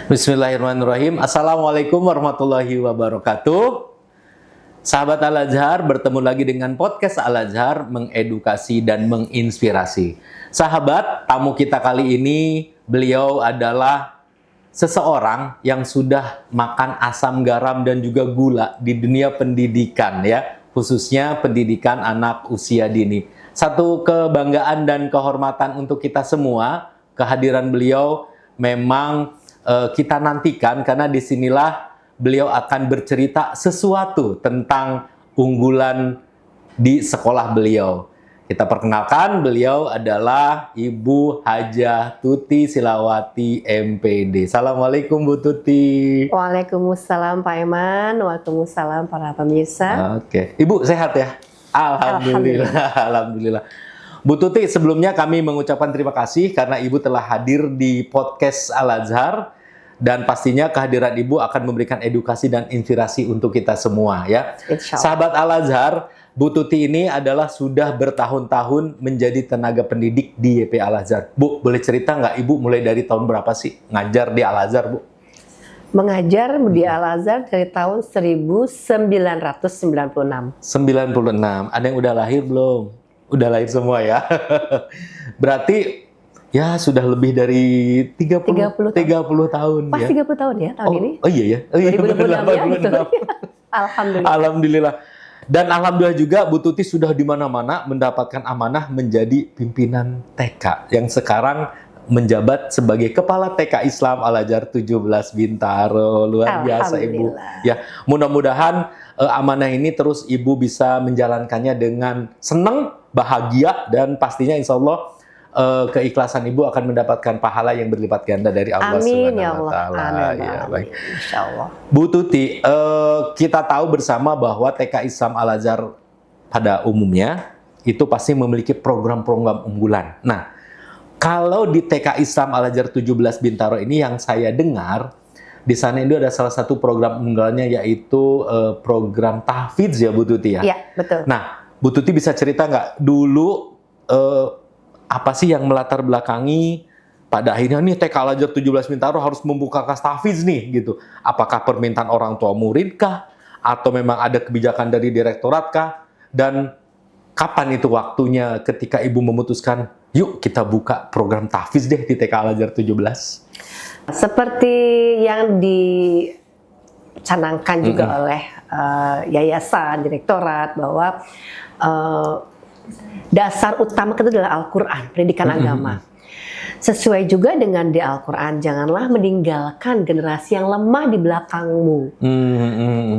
Bismillahirrahmanirrahim. Assalamualaikum warahmatullahi wabarakatuh. Sahabat Al-Azhar, bertemu lagi dengan podcast Al-Azhar, mengedukasi dan menginspirasi. Sahabat, tamu kita kali ini, beliau adalah seseorang yang sudah makan asam garam dan juga gula di dunia pendidikan, ya, khususnya pendidikan anak usia dini. Satu kebanggaan dan kehormatan untuk kita semua, kehadiran beliau memang kita nantikan karena disinilah beliau akan bercerita sesuatu tentang unggulan di sekolah beliau. Kita perkenalkan, beliau adalah Ibu Hajah Tuti Silawati MPD. Assalamualaikum Bu Tuti. Waalaikumsalam Pak Eman, waalaikumsalam para pemirsa. Oke, Ibu sehat ya? Alhamdulillah. Alhamdulillah. Bu Tuti, sebelumnya kami mengucapkan terima kasih karena Ibu telah hadir di podcast Al-Azhar. Dan pastinya kehadiran Ibu akan memberikan edukasi dan inspirasi untuk kita semua, ya. Sahabat Al-Azhar, Bu Tuti ini adalah sudah bertahun-tahun menjadi tenaga pendidik di YP Al-Azhar. Bu, boleh cerita nggak Ibu mulai dari tahun berapa sih ngajar di Al-Azhar, Bu? Mengajar di Al-Azhar dari tahun 1996. 96. Ada yang udah lahir belum? Udah lahir semua ya. Berarti ya sudah lebih dari 30 tahun Pas ya. 30 tahun ya tahun ini. Oh iya ya. Oh, iya, 2026 ya. Alhamdulillah. Alhamdulillah. Dan alhamdulillah juga Bu Tuti sudah di mana-mana mendapatkan amanah menjadi pimpinan TK yang sekarang menjabat sebagai Kepala TK Islam Al-Azhar 17 Bintaro. Luar biasa Ibu. Ya, mudah-mudahan amanah ini terus Ibu bisa menjalankannya dengan senang, bahagia, dan pastinya insya Allah keikhlasan Ibu akan mendapatkan pahala yang berlipat ganda dari Allah Subhanahu wa Ta'ala. Ya, baik. Insyaallah. Bu Tuti, kita tahu bersama bahwa TK Islam Al-Azhar pada umumnya itu pasti memiliki program-program unggulan. Nah, kalau di TK Islam Al-Azhar 17 Bintaro ini yang saya dengar, di sana itu ada salah satu program unggulannya yaitu program tahfidz ya Bu Tuti ya? Iya, betul. Nah, Bu Tuti bisa cerita nggak dulu apa sih yang melatar belakangi pada akhirnya nih TK Al-Azhar 17 Bintaro harus membuka kelas tahfidz nih gitu. Apakah permintaan orang tua murid kah? Atau memang ada kebijakan dari direktorat kah? Dan kapan itu waktunya ketika Ibu memutuskan, yuk kita buka program tahfidz deh di TK Al-Azhar 17? Seperti yang dicanangkan juga oleh yayasan, direktorat bahwa dasar utama kita adalah Al-Quran, pendidikan agama. Sesuai juga dengan di Al-Quran, janganlah meninggalkan generasi yang lemah di belakangmu.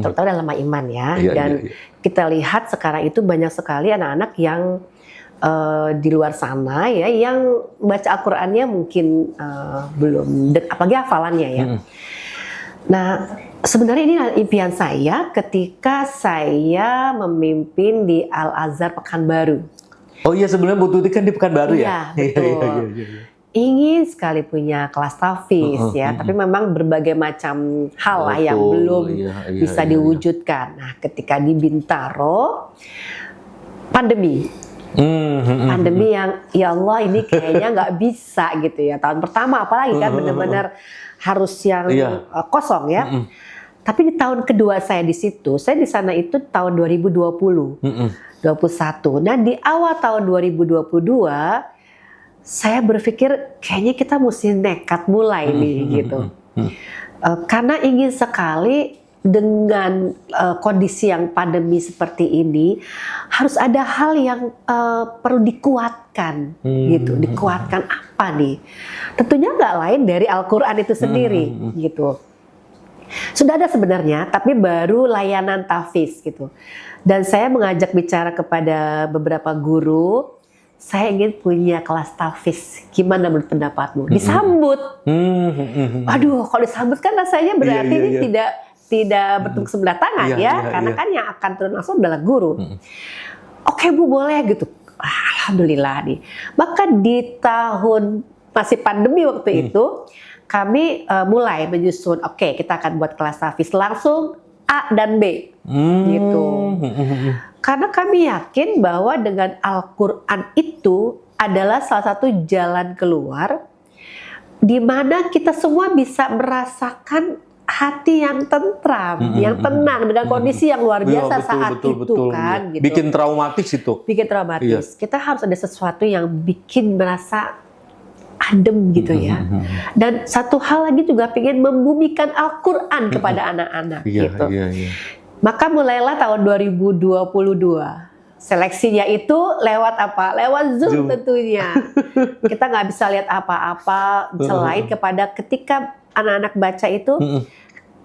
Terutama dalam iman ya. Dan kita lihat sekarang itu banyak sekali anak-anak yang di luar sana ya, yang baca Al-Qurannya mungkin belum, apalagi hafalannya ya. Nah, sebenarnya ini impian saya ketika saya memimpin di Al-Azhar Pekanbaru. Oh iya, sebelumnya Bu Tuti kan di Pekanbaru ya? Iya, betul. Ingin sekali punya kelas tahfidz ya, tapi memang berbagai macam hal lah yang belum bisa diwujudkan. Nah, ketika di Bintaro, pandemi. Pandemi yang ya Allah ini kayaknya nggak bisa gitu ya. Tahun pertama apalagi kan benar-benar harus yang kosong ya. Tapi di tahun kedua saya di situ, saya di sana itu tahun 2020, 21. Nah di awal tahun 2022, saya berpikir kayaknya kita mesti nekat mulai nih gitu. Karena ingin sekali dengan kondisi yang pandemi seperti ini, harus ada hal yang perlu dikuatkan gitu. Dikuatkan apa nih? Tentunya nggak lain dari Al-Quran itu sendiri gitu. Sudah ada sebenarnya, tapi baru layanan tahfidz gitu. Dan saya mengajak bicara kepada beberapa guru, saya ingin punya kelas tahfidz. Gimana menurut pendapatmu? Disambut. Aduh, kalau disambut kan rasanya berarti ini tidak bertepuk sebelah tangan karena kan yang akan turun langsung adalah guru. Oke Bu, boleh gitu. Alhamdulillah nih. Maka di tahun masih pandemi waktu itu, kami mulai menyusun, oke, kita akan buat kelas tahfidz langsung A dan B gitu. Karena kami yakin bahwa dengan Al-Quran itu adalah salah satu jalan keluar di mana kita semua bisa merasakan hati yang tentram, yang tenang dengan kondisi yang luar biasa saat itu kan. Gitu. Bikin traumatis itu. Bikin traumatis. Kita harus ada sesuatu yang bikin merasa adem gitu ya. Dan satu hal lagi juga pengen membumikan Al-Quran kepada anak-anak gitu. Maka mulailah tahun 2022. Seleksinya itu lewat apa? Lewat Zoom. Tentunya. Kita nggak bisa lihat apa-apa selain kepada ketika anak-anak baca itu,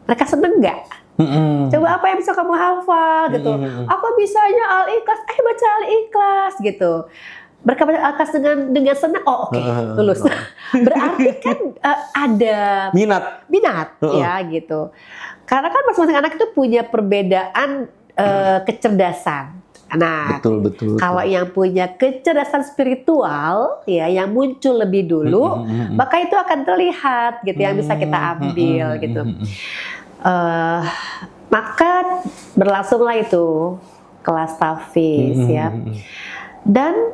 mereka seneng nggak? Coba apa yang bisa kamu hafal gitu? Aku bisanya Al-Ikhlas, baca Al-Ikhlas gitu. Mereka baca Al-Ikhlas dengan senang, oke, lulus. Berarti kan ada minat ya gitu. Karena kan masing-masing anak itu punya perbedaan kecerdasan. Nah, betul. Kalau yang punya kecerdasan spiritual, ya, yang muncul lebih dulu, maka itu akan terlihat, gitu, yang bisa kita ambil, gitu. Maka berlangsunglah itu kelas tahfiz, ya. Dan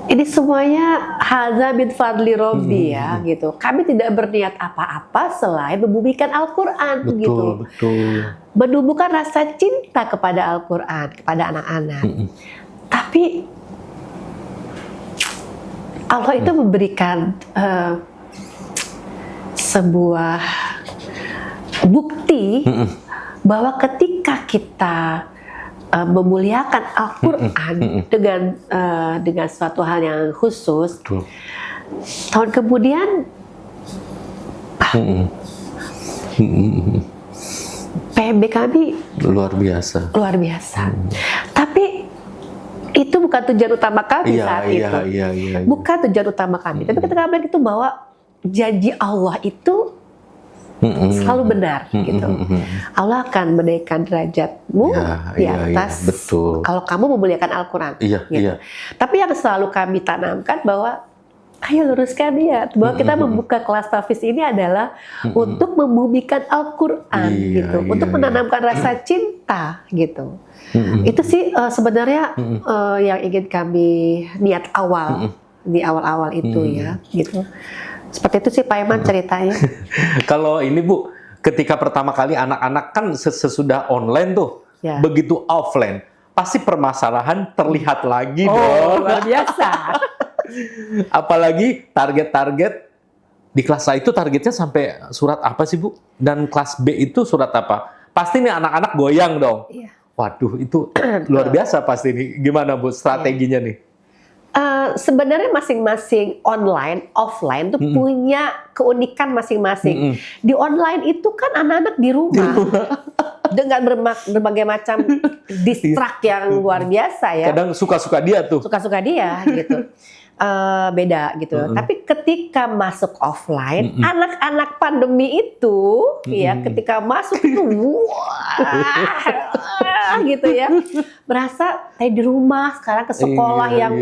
ini semuanya hadza min fadli Robbi ya gitu. Kami tidak berniat apa-apa selain membumikan Al-Quran gitu. Menumbuhkan rasa cinta kepada Al-Quran, kepada anak-anak. Tapi Allah itu memberikan sebuah bukti bahwa ketika kita memuliakan Al-Quran dengan suatu hal yang khusus, tahun kemudian PMB kami luar biasa. Tapi itu bukan tujuan utama kami saat itu. Bukan tujuan utama kami. Tapi ketika kami itu bahwa janji Allah itu selalu benar gitu. Allah akan menaikkan derajatmu di atas kalau kamu memuliakan Al-Quran. Gitu. Tapi yang selalu kami tanamkan bahwa ayo luruskan dia bahwa kita membuka kelas tahfiz ini adalah untuk membumikan Al-Quran gitu, untuk menanamkan rasa cinta gitu. Itu sih sebenarnya yang ingin kami niat awal di awal-awal itu ya gitu. Seperti itu sih Pak Iman ceritanya. Kalau ini Bu, ketika pertama kali anak-anak kan sesudah online tuh, begitu offline, pasti permasalahan terlihat lagi dong. Luar biasa. Apalagi target-target di kelas A itu targetnya sampai surat apa sih Bu? Dan kelas B itu surat apa? Pasti nih anak-anak goyang dong. Waduh itu luar biasa pasti nih. Gimana Bu strateginya nih? Sebenarnya masing-masing online, offline tuh punya keunikan masing-masing. Di online itu kan anak-anak di rumah dengan berbagai macam distract yang luar biasa ya. Kadang suka-suka dia tuh. Suka-suka dia gitu. Beda gitu. Tapi ketika masuk offline, anak-anak pandemi itu ya ketika masuk itu wah gitu ya. Berasa di rumah, sekarang ke sekolah yang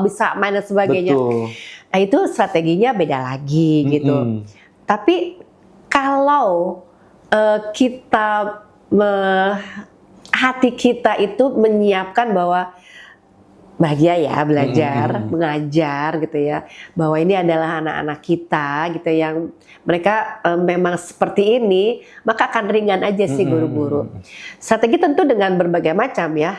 bisa main dan sebagainya. Nah, itu strateginya beda lagi gitu. Tapi kalau kita hati kita itu menyiapkan bahwa bahagia ya belajar, mengajar gitu ya, bahwa ini adalah anak-anak kita gitu yang mereka memang seperti ini, maka akan ringan aja sih guru-guru. Strategi tentu dengan berbagai macam ya,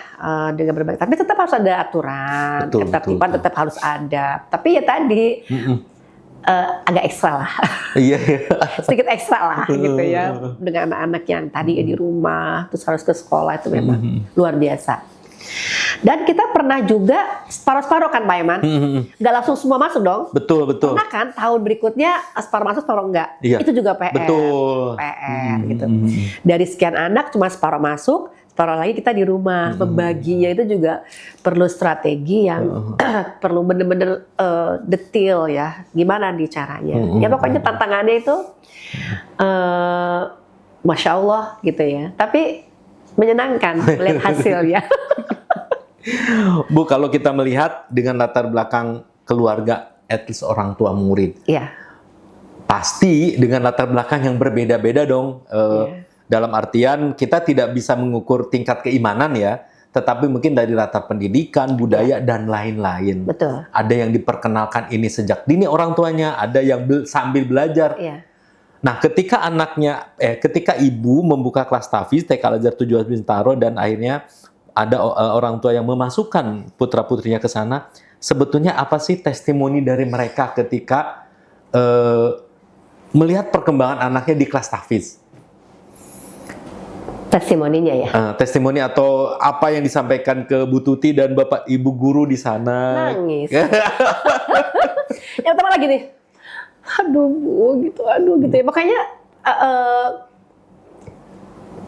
dengan berbagai, tapi tetap harus ada aturan, ketertiban tetap harus ada. Tapi ya tadi agak ekstra lah, sedikit ekstra lah gitu ya, dengan anak-anak yang tadi di rumah terus harus ke sekolah itu memang luar biasa. Dan kita pernah juga separuh-separuh kan Pak Iman, nggak langsung semua masuk dong. Betul. Karena kan tahun berikutnya separuh masuk, separuh enggak. Itu juga PR. PR gitu. Dari sekian anak cuma separuh masuk, separuh lagi kita di rumah. Membaginya itu juga perlu strategi yang perlu bener-bener detail ya. Gimana nih caranya? Ya pokoknya tantangannya itu Masya Allah gitu ya. Tapi menyenangkan melihat hasilnya. Bu, kalau kita melihat dengan latar belakang keluarga, at least orang tua murid, pasti dengan latar belakang yang berbeda-beda dong. Dalam artian kita tidak bisa mengukur tingkat keimanan ya, tetapi mungkin dari latar pendidikan, budaya, dan lain-lain. Betul. Ada yang diperkenalkan ini sejak dini orang tuanya, ada yang sambil belajar. Iya. Nah, ketika ibu membuka kelas tahfiz TK Al-Azhar 17 Bintaro dan akhirnya ada orang tua yang memasukkan putra-putrinya ke sana, sebetulnya apa sih testimoni dari mereka ketika melihat perkembangan anaknya di kelas tahfiz? Testimoninya ya. Testimoni atau apa yang disampaikan ke Bu Tuti dan Bapak Ibu guru di sana? Nangis. Yang pertama lagi nih, aduh gitu ya. Makanya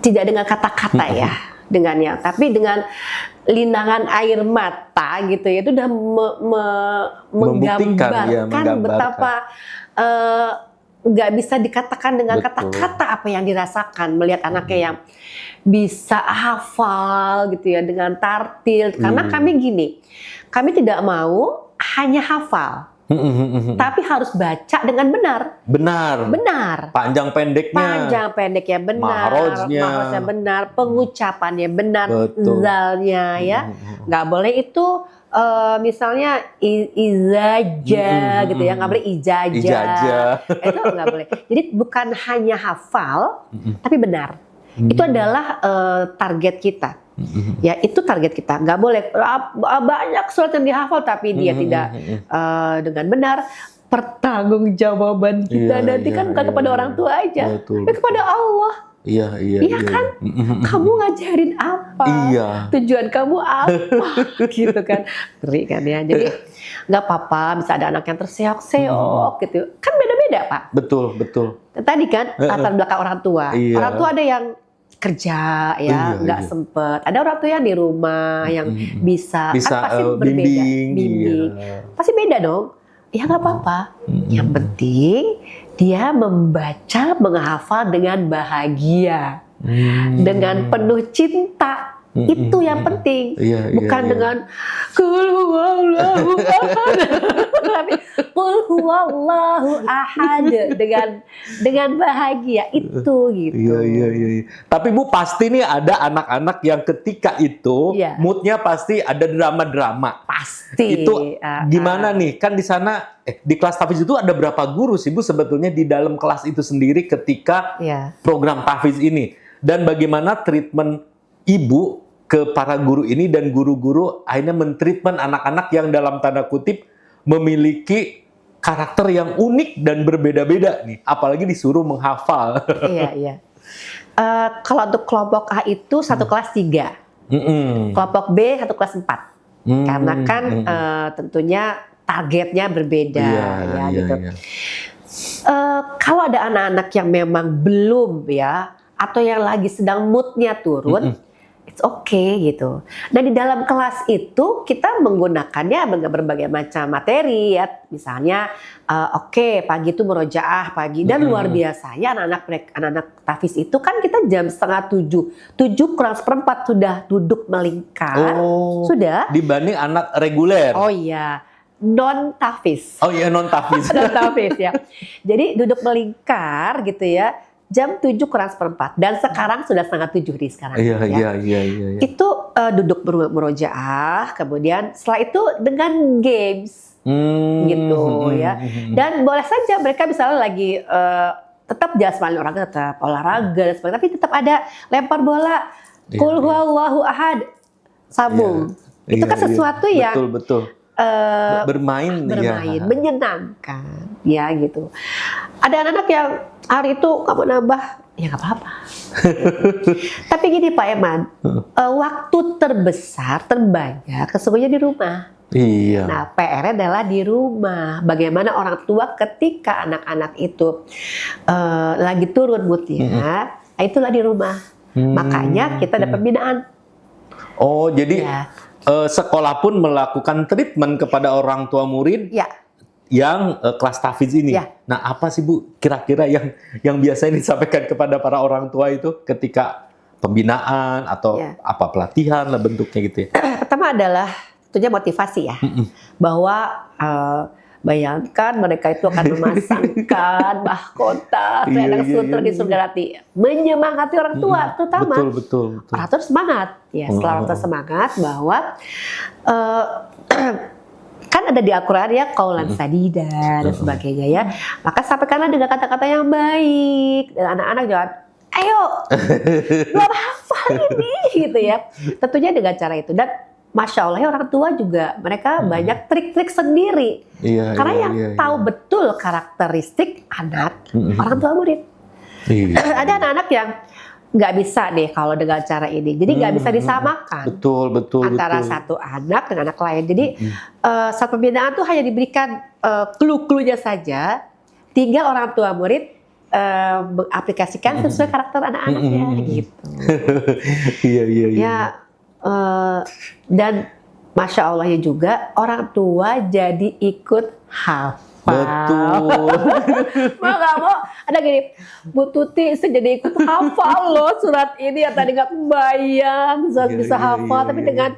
tidak dengan kata-kata ya, dengannya, tapi dengan linangan air mata gitu ya, itu udah menggambarkan betapa nggak bisa dikatakan dengan kata-kata apa yang dirasakan melihat anaknya yang bisa hafal gitu ya dengan tartil. Karena kami tidak mau hanya hafal, tapi harus baca dengan benar. Panjang pendeknya benar, mahrojnya benar, pengucapannya benar, zalnya ya. Nggak boleh itu misalnya izaja gitu ya, nggak boleh ijajah. Itu nggak boleh. Jadi bukan hanya hafal, tapi benar. Itu adalah target kita. Ya, itu target kita. Nggak boleh banyak surat yang dihafal tapi dia tidak dengan benar. Pertanggungjawaban kita nanti kan bukan kepada orang tua aja, tapi kepada Allah. Iya kan? Kamu ngajarin apa? Tujuan kamu apa? Gitu kan. Ngeri kan ya. Jadi nggak apa-apa bisa ada anak yang terseok-seok gitu. Kan beda-beda, Pak. Betul. Tadi kan latar belakang orang tua. Orang tua ada yang kerja ya, nggak sempet. Ada orang tua yang di rumah yang bisa kan pasti berbeda. Bimbing. Pasti beda dong. Ya nggak apa-apa. Yang penting dia membaca, menghafal dengan bahagia, dengan penuh cinta. Itu yang penting. Bukan dengan qul huwallahu ahad. Tapi qul huwallahu ahad dengan bahagia itu gitu. Iya. Tapi Bu, pasti nih ada anak-anak yang ketika itu moodnya pasti ada drama-drama. Pasti. Itu gimana nih? Kan di sana di kelas tahfiz itu ada berapa guru sih Bu sebetulnya di dalam kelas itu sendiri ketika program tahfiz ini? Dan bagaimana treatment Ibu ke para guru ini dan guru-guru akhirnya mentreatment anak-anak yang dalam tanda kutip memiliki karakter yang unik dan berbeda-beda nih, apalagi disuruh menghafal. Iya. Kalau untuk kelompok A itu satu kelas 3, kelompok B satu kelas 4, karena kan tentunya targetnya berbeda gitu. Kalau ada anak-anak yang memang belum ya, atau yang lagi sedang moodnya turun, it's okay gitu. Dan di dalam kelas itu kita menggunakannya berbagai macam materi ya. Misalnya pagi itu murojaah pagi, dan luar biasanya anak-anak tahfiz itu kan kita jam 6:30, 7 kurang seperempat sudah duduk melingkar. Sudah. Dibanding anak reguler. Oh iya. Non tahfiz. Non tahfiz. Non tahfiz ya. Jadi duduk melingkar gitu ya. Jam 7 kurang seperempat, dan sekarang sudah 6:30 di sekarang. Iya. Itu duduk murojaah, kemudian setelah itu dengan games gitu ya. Dan boleh saja mereka misalnya lagi tetap jasmani olahraga, tetap olahraga dan sebagainya, tapi tetap ada lempar bola, qul huwallahu ahad, sambung. Itu kan sesuatu yang betul. Bermain, menyenangkan ya gitu. Ada anak-anak yang hari itu kamu nambah, ya nggak apa-apa. Tapi gini Pak Eman, waktu terbesar, terbanyak sesungguhnya di rumah. Iya. Nah, PR adalah di rumah. Bagaimana orang tua ketika anak-anak itu lagi turun moodnya, itulah di rumah. Makanya kita ada pembinaan. Oh, jadi sekolah pun melakukan treatment kepada orang tua murid yang kelas tahfiz ini. Nah, apa sih Bu kira-kira yang biasanya disampaikan kepada para orang tua itu ketika pembinaan atau apa pelatihan lah bentuknya gitu ya? Pertama adalah tentunya motivasi ya, bahwa Bayangkan mereka itu akan memasangkan mahkota, selendang sutra di surga nanti, menyemangati orang tua, terutama Betul. orang tua semangat. Ya, setelah orang tua semangat bahwa kan ada di Al-Quran ya qaulan sadida dan sebagainya ya. Maka sampaikanlah dengan kata-kata yang baik dan anak-anak jangan ayo belum hafal ini gitu ya. Tentunya dengan cara itu dan Masya Allah ya orang tua juga mereka banyak trik-trik sendiri. Karena yang tahu betul karakteristik anak orang tua murid. Ada anak-anak yang nggak bisa deh kalau dengan cara ini. Jadi nggak bisa disamakan. Betul. Antara satu anak dengan anak lain. Jadi saat pembinaan tuh hanya diberikan clue-cluenya saja. Tinggal orang tua murid mengaplikasikan sesuai karakter anak-anaknya gitu. Iya. Ya, dan Masya Allahnya juga orang tua jadi ikut hafal. Betul. Mau gak mau ada gini, Bu Tuti jadi ikut hafal loh surat ini yang tadi gak kebayang bisa hafal, tapi dengan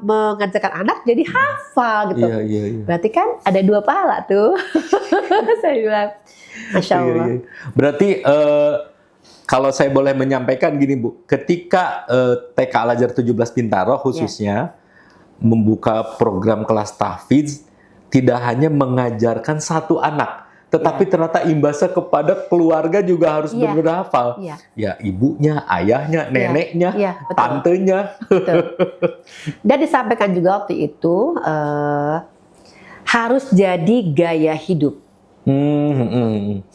mengajarkan anak jadi hafal gitu. Iya. Berarti kan ada 2 pahala tuh. Saya bilang, Masya Allah. Iya. Berarti kalau saya boleh menyampaikan gini Bu, ketika TK Al-Azhar 17 Bintaro khususnya membuka program kelas tahfidz, tidak hanya mengajarkan satu anak, tetapi ternyata imbasnya kepada keluarga juga harus benar-benar hafal. Ya, ibunya, ayahnya, neneknya, tantenya. Betul. Dan disampaikan juga waktu itu harus jadi gaya hidup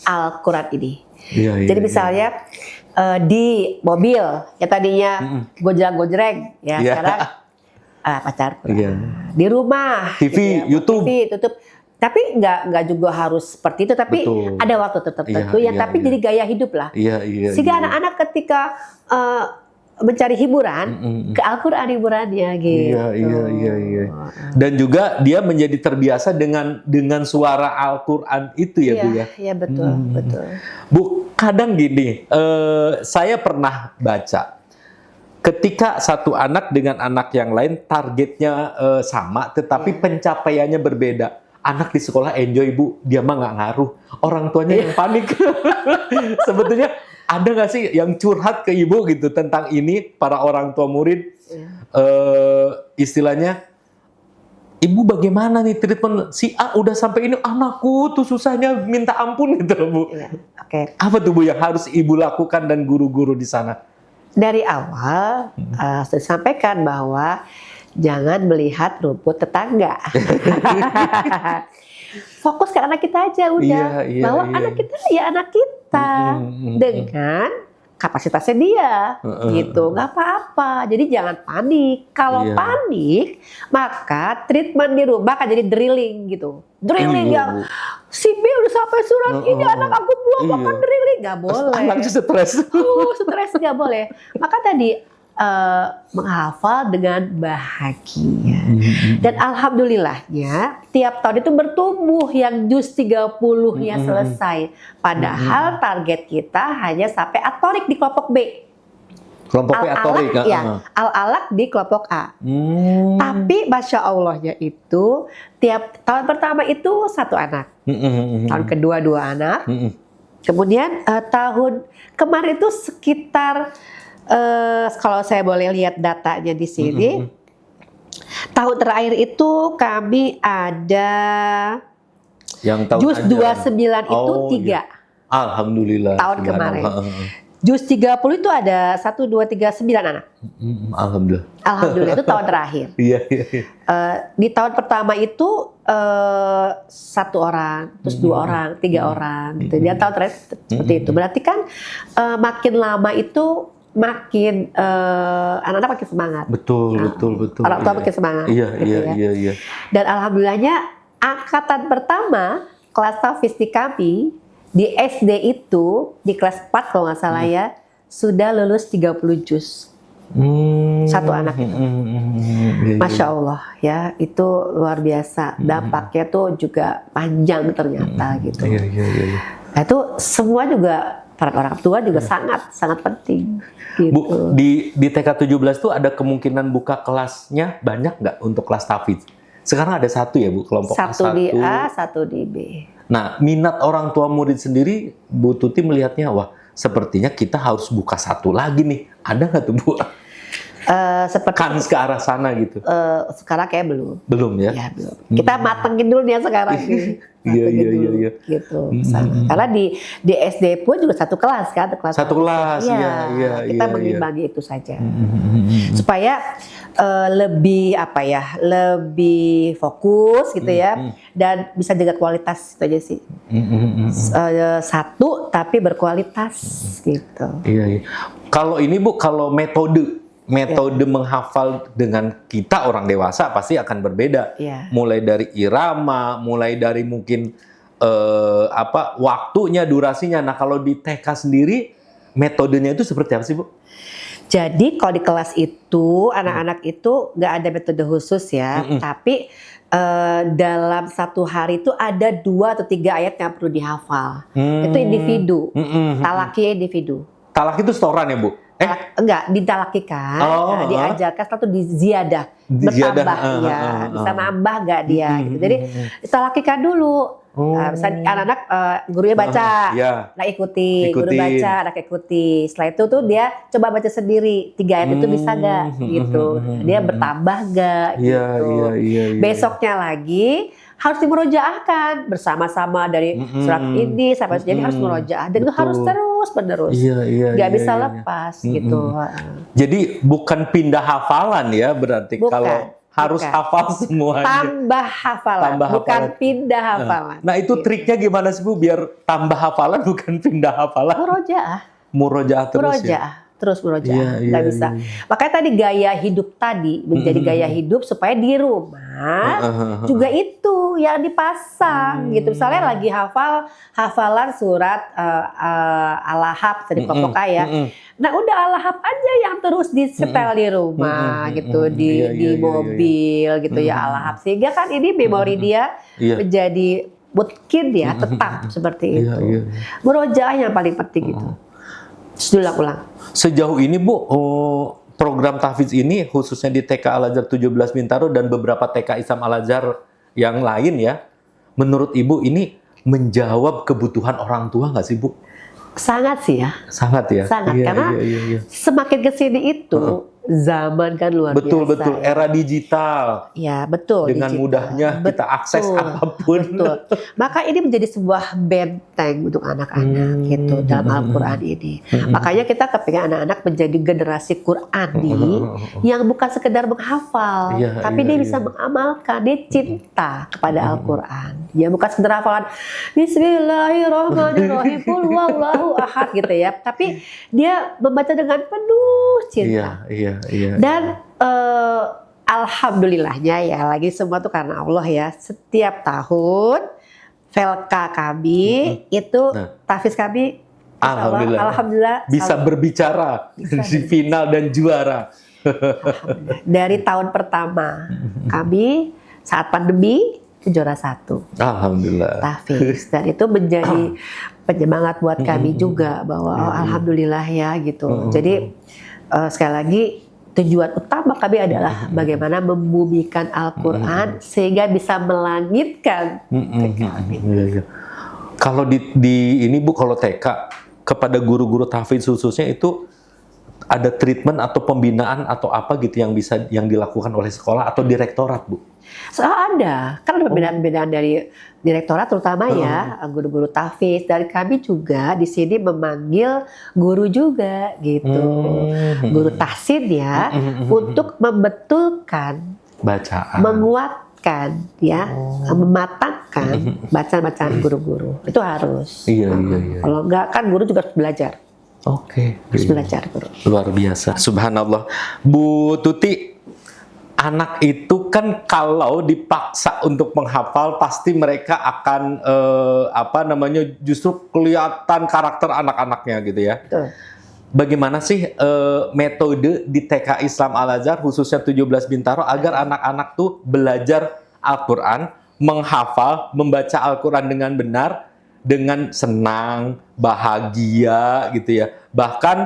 Al-Quran ini. Jadi misalnya di mobil ya tadinya gojreng ya sekarang pacar. Di rumah TV, gitu ya, YouTube. Tapi nggak juga harus seperti itu, tapi ada waktu tertentu yang tapi jadi gaya hidup lah. Sehingga anak-anak ketika mencari hiburan ke Al-Quran hiburannya gitu. Iya. Dan juga dia menjadi terbiasa dengan suara Al-Quran itu ya Bu ya. Iya betul. Bu, kadang gini, saya pernah baca ketika satu anak dengan anak yang lain targetnya sama, tetapi pencapaiannya berbeda. Anak di sekolah enjoy Bu, dia mah nggak ngaruh. Orang tuanya yang panik. Sebetulnya ada nggak sih yang curhat ke ibu gitu tentang ini para orang tua murid? Istilahnya, ibu bagaimana nih treatment si A udah sampai ini, anakku tuh susahnya minta ampun gitu loh Bu. Apa tuh Bu yang harus ibu lakukan dan guru-guru di sana? Dari awal saya sampaikan bahwa jangan melihat rumput tetangga. Fokus ke anak kita aja udah. Bahwa anak kita ya anak kita dengan kapasitasnya dia gitu, nggak apa-apa. Jadi jangan panik. Kalau panik, maka treatment di rumah kan jadi drilling gitu. Drilling yang si B udah sampai surat ini anak aku buang makan drilling, nggak boleh. Anaknya stres. Stres nggak boleh. Maka tadi menghafal dengan bahagia. Dan alhamdulillahnya tiap tahun itu bertumbuh yang juz 30-nya selesai. Padahal target kita hanya sampai atorik di kelompok B. Kelompok B atorik Al-Alaq di kelompok A. Tapi Masya Allahnya itu tiap tahun pertama itu 1 anak. Tahun kedua 2 anak. Kemudian tahun kemarin itu sekitar kalau saya boleh lihat datanya di sini, tahun terakhir itu kami ada yang tahun juz 29 itu 3. Alhamdulillah. Tahun kemarin. Juz 30 itu ada 1, 2, 3, 9 anak. Alhamdulillah itu tahun terakhir. Di tahun pertama itu 1 orang, terus 2 orang, 3 orang. Gitu. Dia tahun terakhir seperti itu. Berarti kan makin lama itu makin anak-anak makin semangat. Betul. Orang tua makin semangat. Iya. Dan alhamdulillahnya angkatan pertama kelas tahfidz di kami di SD itu di kelas 4 kalau nggak salah ya sudah lulus 30 juz. 1 anak itu. Masya Allah ya, itu luar biasa. Dampaknya tuh juga panjang ternyata gitu. Nah, itu semua juga para orang tua juga sangat penting. Gitu. Bu, di TK 17 tuh ada kemungkinan buka kelasnya banyak nggak untuk kelas tahfidz? Sekarang ada satu ya Bu, kelompok Satu A1. di A, satu di B. Nah, minat orang tua murid sendiri, Bu Tuti melihatnya, wah sepertinya kita harus buka satu lagi nih. Ada nggak tuh Bu? Seperti Kans ke arah sana gitu? sekarang kayak belum. Belum ya? Ya belum. Kita matengin dulu nih yang sekarang nih. Iya, Matengin iya, dulu, iya. gitu. Karena di SD pun juga satu kelas kan, Satu kelas, Iya, iya, kita iya, mengimbangi itu saja. Supaya lebih apa ya, lebih fokus gitu ya, dan bisa jaga kualitas itu aja sih. Satu tapi berkualitas gitu. Iya, iya. Kalau ini Bu, kalau metode menghafal dengan kita orang dewasa pasti akan berbeda. Iya. Mulai dari irama, mulai dari mungkin waktunya, durasinya. Nah, kalau di TK sendiri metodenya itu seperti apa sih Bu? Jadi kalau di kelas itu anak-anak itu nggak ada metode khusus ya, tapi dalam satu hari itu ada 2 atau 3 ayat yang perlu dihafal. Itu individu, talaki individu. Talak itu setoran ya Bu? Enggak, ditalakikan, diajarkan satu Ziyadah. bertambah, ya, bisa nambah nggak dia, gitu. Jadi ditalakikan dulu. Misalnya anak-anak gurunya baca, anak ikuti, guru baca, anak ikuti. Setelah itu tuh dia coba baca sendiri 3 ayat itu bisa nggak, gitu. Dia bertambah nggak, gitu. Besoknya lagi harus dimurojaahkan bersama-sama dari surat ini sampai jadi harus murojaah dan itu harus terus menerus, nggak bisa lepas gitu. Jadi bukan pindah hafalan ya berarti kalau harus hafal semuanya. Tambah hafalan, bukan pindah hafalan. Nah itu triknya gimana sih Bu biar tambah hafalan bukan pindah hafalan? Murojaah terus ya. Terus murojaah, nggak bisa. Makanya tadi gaya hidup tadi menjadi gaya hidup supaya di rumah juga itu yang dipasang gitu. Misalnya lagi hafalan surat Al-Lahab dari kelompok A ya. Nah udah Al-Lahab aja yang terus disetel di rumah gitu, di mobil gitu ya Al-Lahab. Sehingga kan ini memori dia menjadi mungkin ya tetap seperti itu. Murojaah yang paling penting itu. Ulang-ulang. Sejauh ini Bu, program tahfidz ini khususnya di TK Al-Azhar 17 Bintaro dan beberapa TK Islam Al-Azhar yang lain ya, menurut Ibu ini menjawab kebutuhan orang tua nggak sih Bu? Sangat sih ya. Sangat ya? Sangat, karena semakin kesini itu zaman kan luar biasa. Betul. Era digital. Ya, betul. Dengan mudahnya kita akses apapun. Betul. Maka ini menjadi sebuah benteng untuk anak-anak gitu dalam Al-Quran ini. Makanya kita kepingin anak-anak menjadi generasi Qurani yang bukan sekedar menghafal, tapi dia bisa mengamalkan, dia cinta kepada Al-Quran. Ya bukan sekedar hafalan Bismillahirrahmanirrahim, Qul huwallahu ahad gitu ya. Tapi dia membaca dengan penuh cinta. Dan alhamdulillahnya ya lagi semua tuh karena Allah ya. Setiap tahun Velka kami itu tahfidz kami alhamdulillah bisa berbicara di final dan juara. Dari tahun pertama kami saat pandemi juara 1. Alhamdulillah. Tahfidz, dan itu menjadi penyemangat buat kami juga bahwa alhamdulillah ya gitu. Jadi sekali lagi tujuan utama kami adalah bagaimana membumikan Al-Quran sehingga bisa melangitkan kami. Kalau di ini Bu, kalau TK kepada guru-guru tahfidz khususnya itu ada treatment atau pembinaan atau apa gitu yang dilakukan oleh sekolah atau direktorat Bu? Ada, kan ada pembinaan dari direktorat terutama ya guru-guru tahfidz, dan kami juga di sini memanggil guru juga gitu, guru tahsin ya, untuk membetulkan bacaan, menguatkan ya, mematangkan bacaan-bacaan guru-guru itu harus. Kalau enggak kan guru juga harus belajar. Harus belajar guru. Luar biasa, subhanallah. Bu Tuti, anak itu kan kalau dipaksa untuk menghafal pasti mereka akan justru kelihatan karakter anak-anaknya gitu ya. Betul. Bagaimana sih metode di TK Islam Al-Azhar khususnya 17 Bintaro agar anak-anak tuh belajar Al-Quran, menghafal, membaca Al-Quran dengan benar, dengan senang, bahagia gitu ya. Bahkan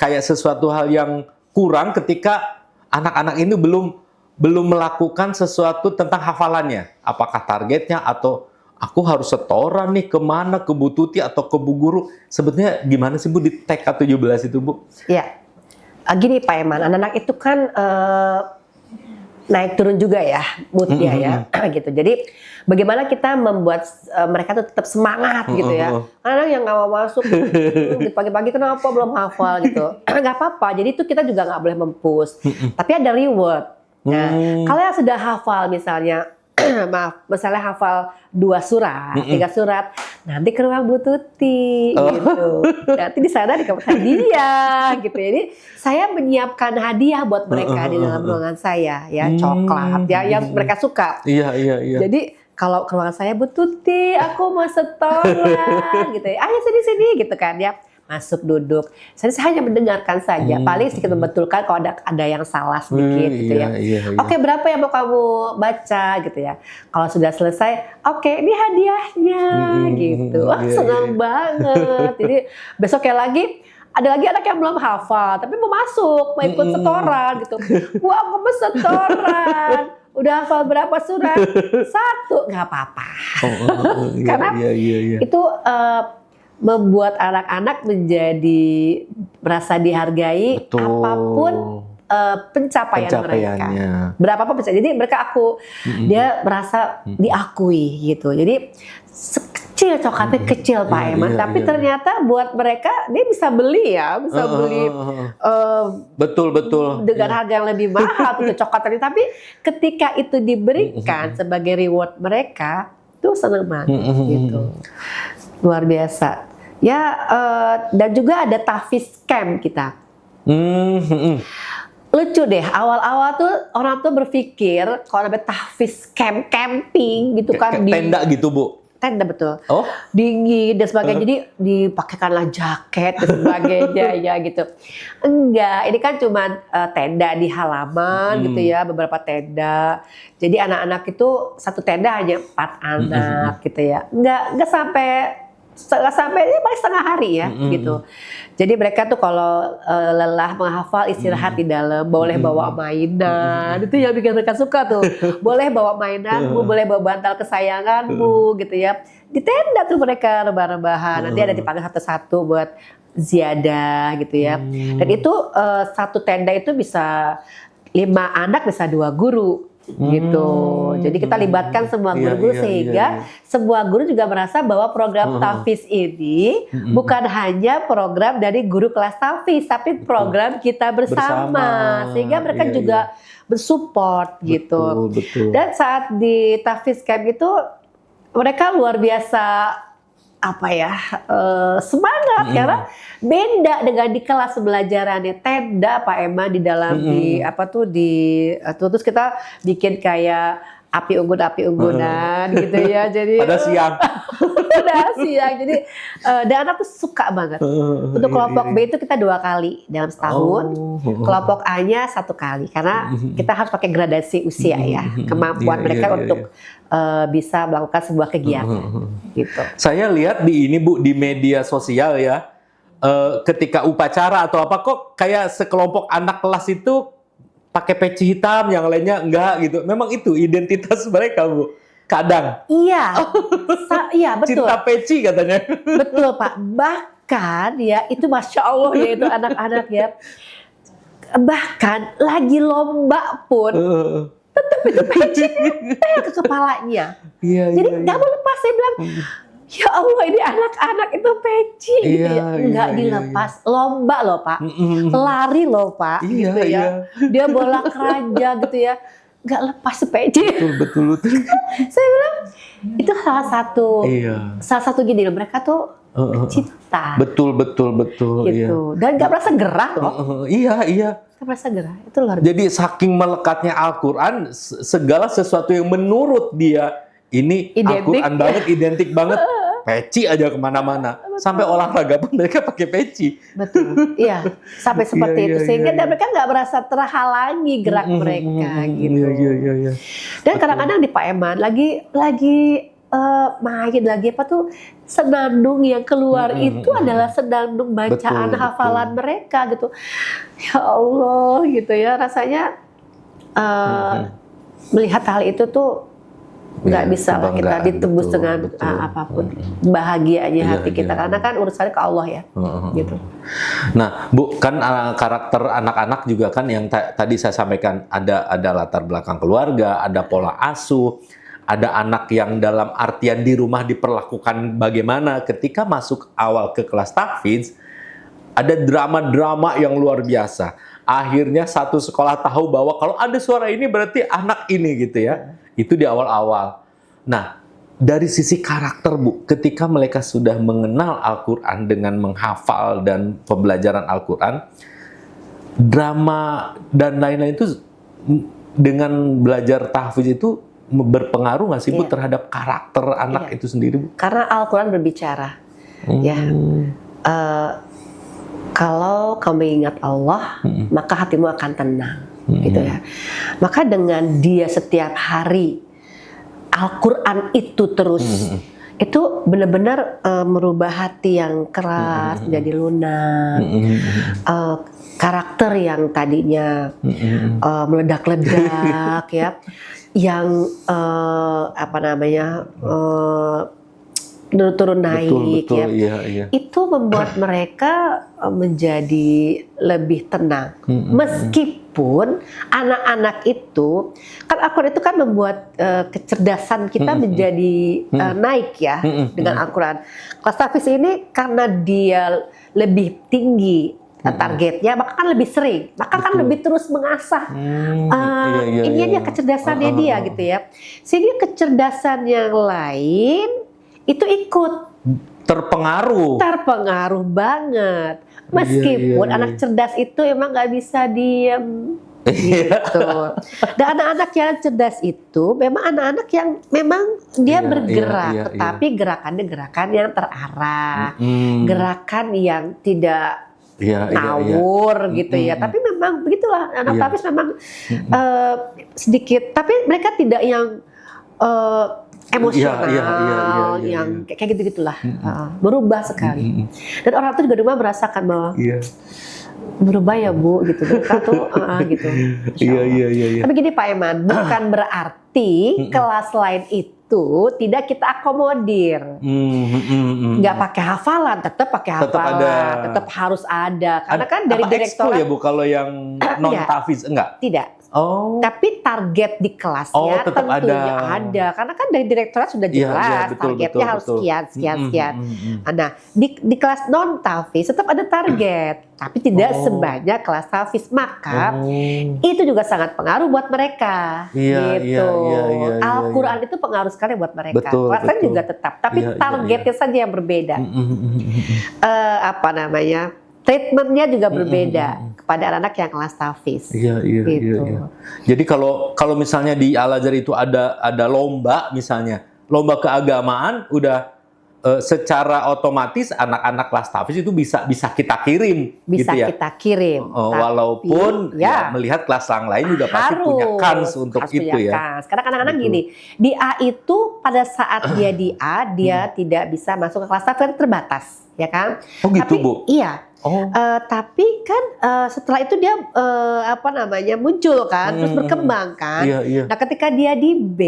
kayak sesuatu hal yang kurang ketika anak-anak ini belum belum melakukan sesuatu tentang hafalannya. Apakah targetnya atau aku harus setoran nih kemana, ke Bu Tuti atau ke Bu Guru. Sebetulnya gimana sih Bu di TK 17 itu Bu? Iya, gini Pak Eman, anak-anak itu kan naik turun juga ya moodnya ya, gitu. Jadi bagaimana kita membuat mereka tuh tetap semangat gitu ya. Karena yang nggak mau masuk pagi-pagi kenapa belum hafal gitu, nggak apa-apa. Jadi itu kita juga nggak boleh mempush, tapi ada reward. Nah, kalau yang sudah hafal misalnya, maaf, misalnya hafal 2 surat, 3 surat, nanti ke ruang Bu Tuti, gitu. Nanti di sana dikasih hadiah, gitu. Jadi saya menyiapkan hadiah buat mereka di dalam ruangan saya, ya coklat, ya yang mereka suka. Iya. Jadi kalau ke ruangan saya, Bu Tuti, aku mau setoran, gitu ya. Ayo sini, gitu kan ya. Masuk duduk. Saya hanya mendengarkan saja. Paling sedikit membetulkan kalau ada yang salah sedikit gitu ya. Iya. Oke, berapa yang mau kamu baca gitu ya. Kalau sudah selesai, oke, ini hadiahnya gitu. Wah, senang banget. Jadi besoknya lagi ada lagi anak yang belum hafal tapi mau masuk, mau ikut setoran gitu. Wah, aku mau setoran. Udah hafal berapa surat? 1, nggak apa-apa. Karena itu membuat anak-anak menjadi merasa dihargai. Betul. Apapun pencapaian mereka, berapapun pencapaian. Jadi mereka dia merasa diakui gitu. Jadi kecil coklatnya kecil Pak Eman, tapi ternyata buat mereka dia bisa beli ya, bisa beli betul dengan harga yang lebih mahal tuh coklat tadi. Tapi ketika itu diberikan sebagai reward mereka, tuh senang banget gitu. Luar biasa. Ya, dan juga ada tahfiz camp kita. Lucu deh, awal-awal tuh orang tuh berpikir kalau ada tahfiz camp, camping gitu kan. Tenda gitu Bu? Tenda, betul. Oh? Dingin dan sebagainya, jadi dipakaikanlah jaket dan sebagainya ya gitu. Enggak, ini kan cuma tenda di halaman gitu ya, beberapa tenda. Jadi anak-anak itu satu tenda hanya 4 anak gitu ya. Enggak sampai ini paling setengah hari ya gitu. Jadi mereka tuh kalau lelah menghafal istirahat di dalam, boleh bawa mainan. Itu yang bikin mereka suka tuh. Boleh bawa mainanmu, boleh bawa bantal kesayanganmu gitu ya. Di tenda tuh mereka rebah-rebahan. Nanti ada dipanggil satu-satu buat ziyadah gitu ya. Dan itu satu tenda itu bisa 5 anak, bisa 2 guru. Gitu. Jadi kita libatkan semua guru-guru sehingga semua guru juga merasa bahwa program tahfiz ini bukan hanya program dari guru kelas tahfiz, tapi program kita bersama. Sehingga mereka juga bersupport gitu. Betul. Dan saat di tahfiz camp itu mereka luar biasa semangat karena beda dengan di kelas pembelajarannya. Tenda Pak Eman di dalam terus kita bikin kayak api unggun-unggunan gitu ya. Jadi pada siang. Jadi dan anak tuh suka banget. Untuk kelompok B itu kita 2 kali dalam setahun. Kelompok A-nya 1 kali karena kita harus pakai gradasi usia ya, kemampuan mereka untuk bisa melakukan sebuah kegiatan gitu. Saya lihat di ini Bu, di media sosial ya, ketika upacara atau apa kok kayak sekelompok anak kelas itu pakai peci hitam, yang lainnya enggak gitu. Memang itu identitas mereka Bu. Kadang. Iya. Iya betul. Cinta peci katanya. Betul Pak. Bahkan ya itu Masya Allah ya itu anak-anak ya. Bahkan lagi lomba pun tetap itu peci nempel ke kepalanya. Jadi nggak mau lepas. Saya bilang, ya Allah ini anak-anak itu peci gitu ya. Nggak dilepas. Lomba loh Pak. Lari loh Pak. Gitu ya. Dia bola keranjang gitu ya. Nggak lepas peci. Betul. Saya bilang itu salah satu gini loh, mereka tuh cinta. Betul. Gitu. Dan nggak merasa gerah loh. Iya. Nggak merasa gerah. Itu luar biasa. Jadi saking melekatnya Al-Quran, segala sesuatu yang menurut dia ini Al-Quran banget, identik banget. Peci aja kemana-mana. Sampai olahraga pun mereka pakai peci. Betul. Iya, sampai seperti itu. Sehingga mereka nggak merasa terhalangi gerak mereka gitu. Iya. Dan kadang-kadang di Pak Eman lagi main lagi senandung yang keluar itu adalah senandung bacaan hafalan mereka gitu. Ya Allah gitu ya, rasanya melihat hal itu tuh nggak bisa lah kita ditebus dengan apapun bahagianya hati kita, karena kan urusannya ke Allah ya. Gitu. Nah, Bu, kan karakter anak-anak juga kan yang tadi saya sampaikan, ada latar belakang keluarga, ada pola asuh, ada anak yang dalam artian di rumah diperlakukan bagaimana. Ketika masuk awal ke kelas tahfidz, ada drama-drama yang luar biasa. Akhirnya satu sekolah tahu bahwa kalau ada suara ini berarti anak ini gitu ya. Itu di awal-awal. Nah, dari sisi karakter, Bu, ketika mereka sudah mengenal Al-Quran dengan menghafal dan pembelajaran Al-Quran, drama dan lain-lain itu dengan belajar tahfidz itu berpengaruh nggak sih, Bu, terhadap karakter anak itu sendiri, Bu? Karena Al-Quran berbicara, ya. Kalau kamu ingat Allah, maka hatimu akan tenang, gitu ya. Maka dengan dia setiap hari Al-Quran itu terus, itu benar-benar merubah hati yang keras menjadi lunak. Karakter yang tadinya meledak-ledak, ya, yang turun naik, ya. Iya. Itu membuat mereka menjadi lebih tenang. Meskipun anak-anak itu, kan Al-Quran itu kan membuat kecerdasan kita menjadi naik ya dengan Al-Quran. Kelas tahfidz ini karena dia lebih tinggi targetnya, maka kan lebih sering, maka kan lebih terus mengasah ini dia kecerdasannya dia gitu ya. Sehingga kecerdasan yang lain itu ikut terpengaruh banget, meskipun anak cerdas itu emang nggak bisa diem gitu. Dan anak-anak yang cerdas itu memang anak-anak yang memang dia bergerak, tetapi gerakannya gerakan yang terarah, gerakan yang tidak ngawur gitu ya. Tapi memang begitulah anak tahfidz memang sedikit, tapi mereka tidak yang emosional, yang kayak gitu-gitulah, berubah sekali. Dan orang tua juga di rumah merasakan bahwa berubah ya, Bu, gitu. Mereka tuh gitu. Iya. Tapi gini Pak Eman, bukan berarti kelas lain itu tidak kita akomodir. Nggak pakai hafalan, tetap pakai hafalan, tetap harus ada. Karena kan dari direktorat ya, Bu, kalau yang non tahfidz enggak? Tidak. Tapi target di kelasnya tentunya ada. Karena kan dari direktorat sudah jelas targetnya harus sekian. Nah, di kelas non tahfidz tetap ada target, tapi tidak sebanyak kelas tahfidz. Maka itu juga sangat pengaruh buat mereka. Gitu. Al-Quran itu pengaruh sekali buat mereka. Kelasnya juga tetap, tapi targetnya saja yang berbeda. Treatmentnya juga berbeda kepada anak-anak yang kelas tahfidz. Iya. Jadi kalau misalnya di Al-Azhar itu ada lomba, misalnya lomba keagamaan, udah secara otomatis anak-anak kelas tahfidz itu bisa kita kirim, bisa gitu ya? Kita kirim. Walaupun ya melihat kelas yang lain juga pasti punya kans untuk itu ya. Karena kadang-kadang gini, di A itu pada saat dia di A, dia tidak bisa masuk ke kelas tahfidz, terbatas, ya kan? Oh gitu, Bu? Iya. Tapi kan setelah itu dia muncul kan, terus berkembang kan. Nah, ketika dia di B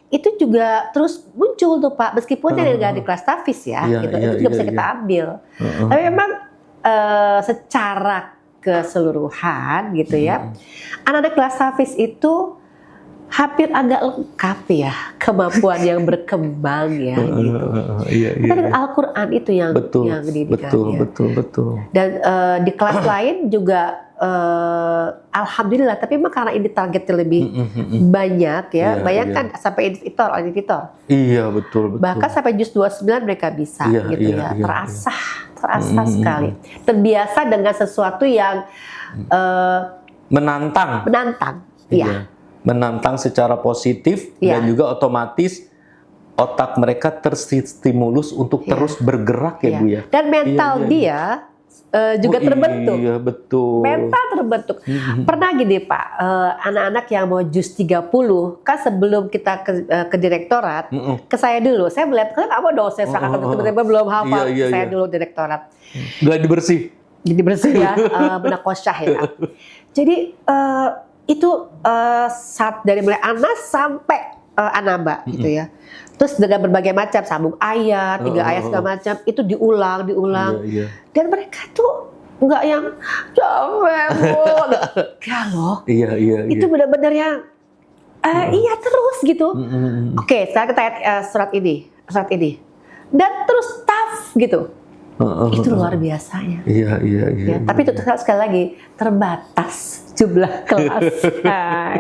itu juga terus muncul tuh Pak, meskipun dia nggak di kelas tahfidz ya, gitu. Itu juga bisa kita ambil. Tapi memang secara keseluruhan gitu ya, anak-anak kelas tahfidz itu hampir agak lengkap ya kemampuan yang berkembang ya gitu. Tapi Al-Quran itu yang didikannya. Betul. Dan di kelas lain juga alhamdulillah, tapi memang karena ini targetnya lebih banyak ya. Bayangkan sampai Al-Infitor. Iya, betul. Bahkan sampai juz 29 mereka bisa gitu ya. Terasah sekali. Terbiasa dengan sesuatu yang menantang. Iya. Menantang secara positif dan juga otomatis otak mereka terstimulus untuk terus bergerak ya, Bu ya. Dan mental dia juga terbentuk. Iya, betul. Mental terbentuk. Pernah gini Pak, anak-anak yang mau juz 30, kan sebelum kita ke direktorat, ke saya dulu. Saya melihat, kan apa dong, saya serahkan tiba-tiba belum hafal, saya dulu direktorat. Gladi bersih ya, benak kosyah ya. Jadi itu saat dari mulai Anas sampai Anaba gitu ya. Terus dengan berbagai macam sambung ayat, 3 ayat segala macam itu diulang. Iya. Dan mereka tuh nggak yang capek Bu. Enggak loh. Iya. Itu benar-benar yang iya terus gitu. Oke, sekarang kita lihat surat ini. Dan terus tough gitu. Itu luar biasanya. Iya. Ya, tapi itu sekali lagi terbatas jumlah kelas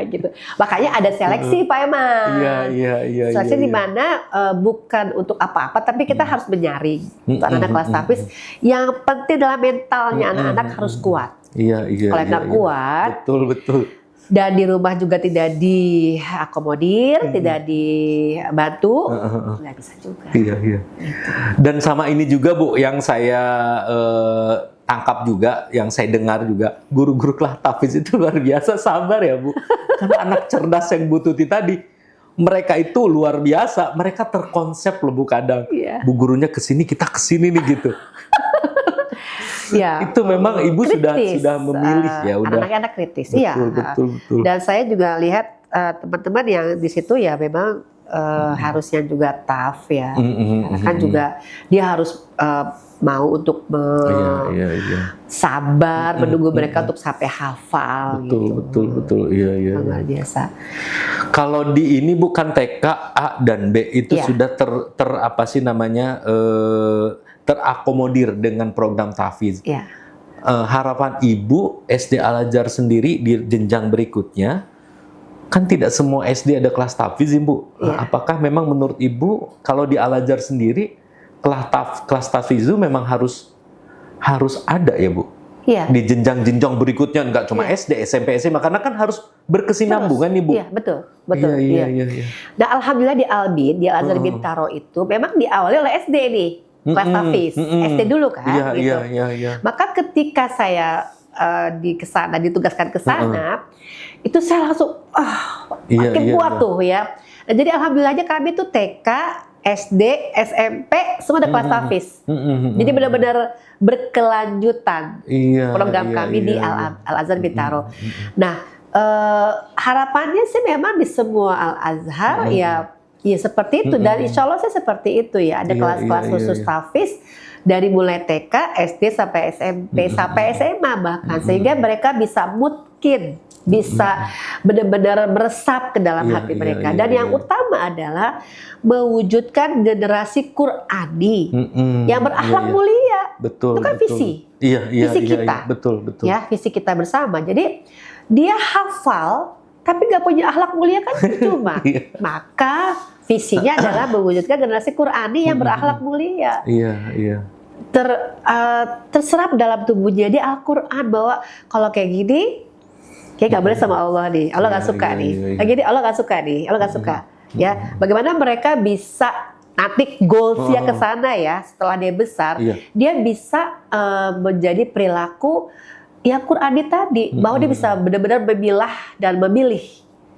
gitu. Makanya ada seleksi Pak Eman. Iya. Seleksi di mana bukan untuk apa-apa, tapi kita harus menyaring untuk anak-anak kelas tafis. Yang penting dalam mentalnya anak-anak harus kuat. Iya. Kalau nggak kuat, Betul. dan di rumah juga tidak diakomodir, tidak dibantu, nggak bisa juga. Iya. Dan sama ini juga Bu, yang saya tangkap juga, yang saya dengar juga, guru-guru kelas tafis itu luar biasa sabar ya Bu. Karena anak cerdas yang Bu Tuti tadi, mereka itu luar biasa, mereka terkonsep loh Bu kadang. Iya. Bu gurunya kesini, kita kesini nih gitu. Ya, Itu memang Ibu kritis. sudah memilih ya udah. Anak-anak kritis, Betul. Dan saya juga lihat teman-teman yang di situ ya memang harusnya juga tough ya. Karena kan juga dia harus mau untuk sabar menunggu mereka untuk sampai hafal. Betul. Iya. Luar biasa. Kalau di ini bukan TK A dan B itu sudah terakomodir dengan program tahfiz. Iya. Harapan Ibu SD Al-Azhar sendiri di jenjang berikutnya kan tidak semua SD ada kelas tahfiz, Ibu. Iya. Apakah memang menurut Ibu kalau di Al-Azhar sendiri kelas tahfiz itu memang harus ada ya Bu? Iya. Di jenjang-jenjang berikutnya nggak cuma SD, SMP, SMA karena kan harus berkesinambungan nih Bu. Iya, betul. Iya. Nah, alhamdulillah di Albin, di Al-Azhar Bintaro itu memang diawali oleh SD nih. Kelas tahfiz, SD dulu kan gitu. Iya. Maka ketika saya ditugaskan ke sana, itu saya langsung makin kuat tuh ya. Nah, jadi alhamdulillahnya kami tuh TK, SD, SMP semua ada kelas tahfiz. Jadi benar-benar berkelanjutan program kami di Al-Azhar Bintaro. Nah, harapannya sih memang di semua Al-Azhar ya seperti itu, dan insya Allah sih seperti itu ya. Ada kelas-kelas khusus tahfiz dari mulai TK, SD sampai SMP, sampai SMA bahkan, sehingga mereka bisa mungkin bisa benar-benar meresap ke dalam hati mereka. Dan yang utama adalah mewujudkan generasi Qur'ani yang berakhlak mulia. Betul. Itu kan visi. Visi kita. Betul. Ya, visi kita bersama. Jadi dia hafal tapi nggak punya akhlak mulia kan cuma. Maka visinya adalah mewujudkan generasi Qur'ani yang berakhlak mulia. Iya. Terserap dalam tubuhnya dia Al-Quran, bahwa kalau kayak gini kayak nggak boleh sama Allah nih, Allah nggak suka nih. Kayak gini Allah nggak suka nih, Allah nggak suka. Ya, bagaimana mereka bisa nanti goalsnya ke sana ya, setelah dia besar, dia bisa menjadi perilaku yang Qur'ani tadi, bahwa dia bisa benar-benar memilah dan memilih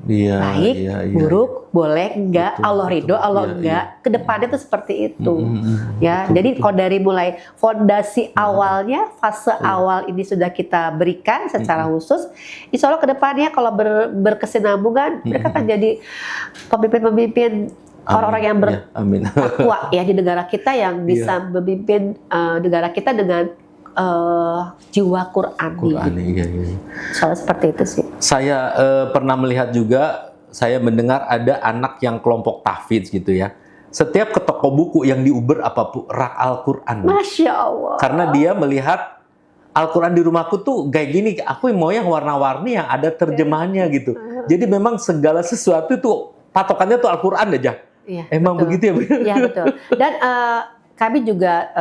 baik, buruk, boleh, enggak, Allah ridho, Allah enggak, kedepannya tuh seperti itu. Jadi kalau dari mulai fondasi awalnya, fase awal ini sudah kita berikan secara khusus, insya Allah kedepannya kalau berkesinambungan, mereka akan jadi pemimpin-pemimpin, orang-orang yang bertakwa ya di negara kita, yang bisa memimpin negara kita dengan jiwa Qur'ani. Soalnya seperti itu sih. Saya pernah melihat juga, saya mendengar ada anak yang kelompok tahfiz gitu ya. Setiap ke toko buku yang diuber apapun rak Al-Quran. Masya Allah. Karena dia melihat Al-Quran di rumahku tuh kayak gini, aku mau yang warna-warni yang ada terjemahannya gitu. Jadi memang segala sesuatu itu patokannya tuh Al-Quran aja. Emang betul. Begitu ya Bu? Iya betul. Dan kami juga,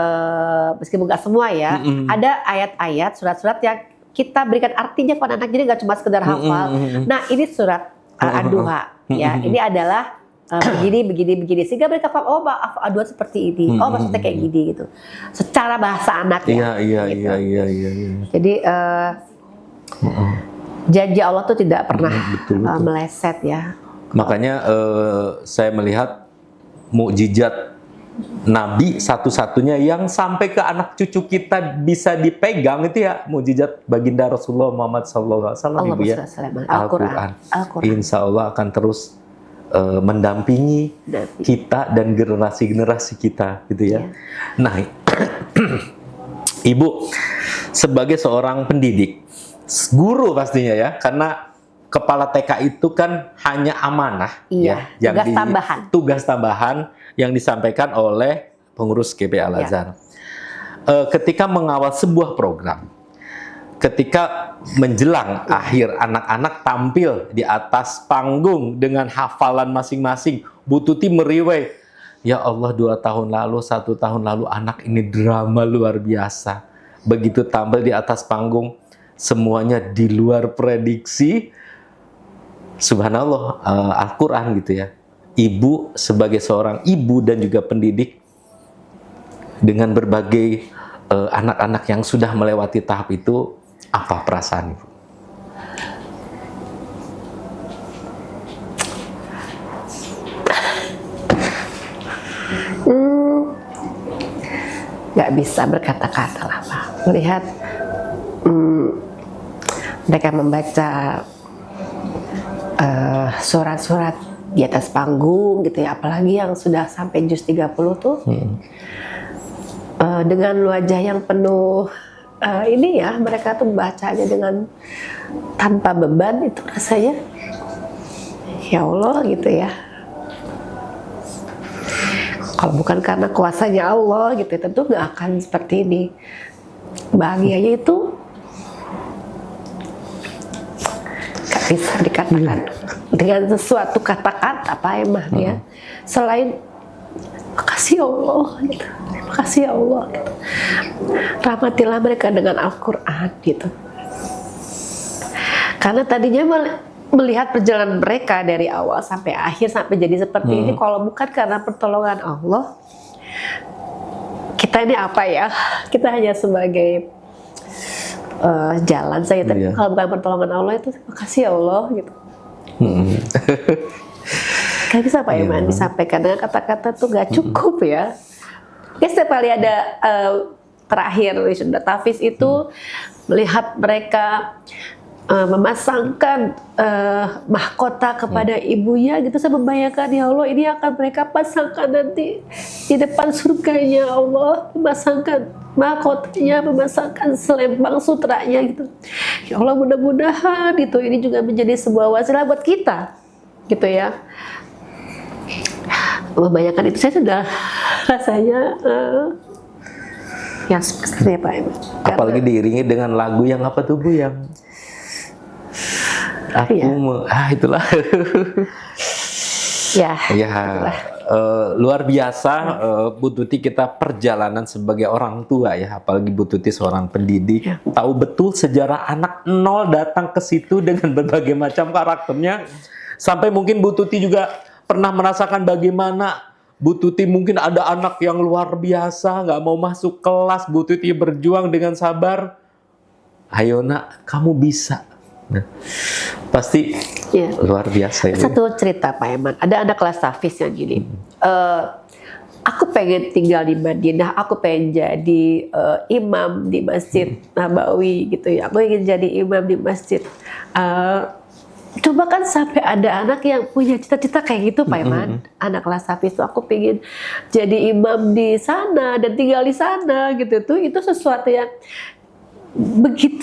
meskipun nggak semua ya, ada ayat-ayat, surat-surat yang kita berikan artinya kepada anak, jadi nggak cuma sekedar hafal. Nah, ini surat Ad-Duha, ya, ini adalah begini, sehingga mereka paham, oh Ad-Duha seperti ini, oh maksudnya kayak gini gitu, secara bahasa anak ya. Iya. Jadi janji Allah tuh tidak pernah meleset ya. Makanya saya melihat mukjizat nabi satu-satunya yang sampai ke anak cucu kita bisa dipegang itu ya mukjizat baginda Rasulullah Muhammad SAW, Ibu ya. Al-Quran. Insya Allah akan terus mendampingi kita dan generasi-generasi kita gitu ya. Nah, Ibu sebagai seorang pendidik, guru pastinya ya, karena kepala TK itu kan hanya amanah ya, yang tugas tambahan yang disampaikan oleh pengurus GP Al-Azhar. Ketika mengawal sebuah program, ketika menjelang akhir anak-anak tampil di atas panggung dengan hafalan masing-masing, Bu Tuti meriway, ya Allah 2 tahun lalu, 1 tahun lalu anak ini drama luar biasa. Begitu tampil di atas panggung, semuanya di luar prediksi. Subhanallah, Al-Quran gitu ya. Ibu sebagai seorang ibu dan juga pendidik dengan berbagai anak-anak yang sudah melewati tahap itu, apa perasaan Ibu? Gak bisa berkata-kata lah Pak. Melihat mereka membaca surat-surat di atas panggung gitu ya, apalagi yang sudah sampai juz 30 tuh dengan wajah yang penuh ini ya, mereka tuh bacanya dengan tanpa beban, itu rasanya ya Allah gitu ya. Kalau bukan karena kuasanya Allah gitu, tentu nggak akan seperti ini. Bahagianya itu nggak bisa dikatakan dengan sesuatu kata-kata Pak Eman ya, selain makasih ya Allah gitu, makasih ya Allah gitu. Rahmatilah mereka dengan Al-Quran gitu, karena tadinya melihat perjalanan mereka dari awal sampai akhir sampai jadi seperti ini, kalau bukan karena pertolongan Allah, kita ini apa ya, kita hanya sebagai jalan saja. Tapi kalau bukan pertolongan Allah itu, makasih ya Allah gitu. Gak bisa Pak Iman disampaikan dengan kata-kata tuh gak cukup ya. Setiap kali ada terakhir wisuda tahfiz itu, melihat mereka memasangkan mahkota kepada ibunya gitu, saya membayangkan ya Allah, ini akan mereka pasangkan nanti di depan surganya Allah, memasangkan mahkotanya, memasangkan selempang sutranya gitu. Ya Allah, mudah-mudahan itu ini juga menjadi sebuah wasilah buat kita gitu ya. Membayangkan itu saya sudah rasanya ya seperti Pak Iman. Apalagi diiringi dengan lagu yang apa tuh Bu, yang aku itulah ya, luar biasa. Bu Tuti, kita perjalanan sebagai orang tua ya, apalagi Bu Tuti seorang pendidik, tahu betul sejarah anak nol datang ke situ dengan berbagai macam karakternya, sampai mungkin Bu Tuti juga pernah merasakan bagaimana Bu Tuti mungkin ada anak yang luar biasa nggak mau masuk kelas, Bu Tuti berjuang dengan sabar, ayo nak kamu bisa. Nah, pasti luar biasa ini. Satu cerita Pak Eman, ada anak kelas tahfiz yang gini, aku pengen tinggal di Madinah, aku pengen jadi imam di Masjid Nabawi gitu ya, aku ingin jadi imam di masjid. Coba kan sampai ada anak yang punya cita-cita kayak gitu Pak Iman, anak kelas tahfiz itu, aku pengen jadi imam di sana dan tinggal di sana gitu tuh, itu sesuatu yang